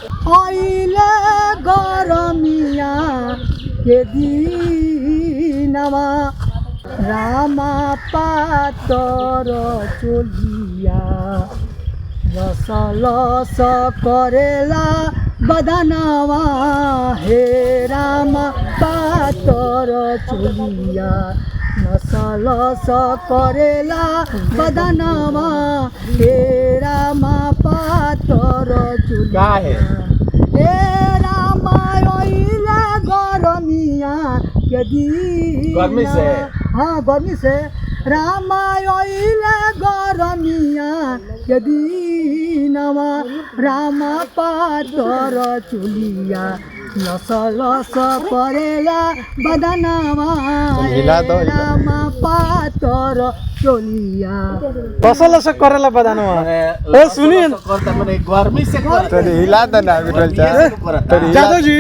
आइले गरमिया के दिनमा रामा पातर चोलिया रस लस करेला बदनवा हे रामा पातर चोलिया रस लस करेला बदनवा हे रामा पातर चोलिया हे रामा ओइले गरमिया के दिन गर्मी से हाँ गर्मी से रामा ओइले गरमिया के दिनमा रामा पातर चोलिया लस लस परेला बदनवा रामा पातर चोलिया लस करेला बदनवा ए सुनिए गर्मी से हिला दो ना विठल चा जादव जी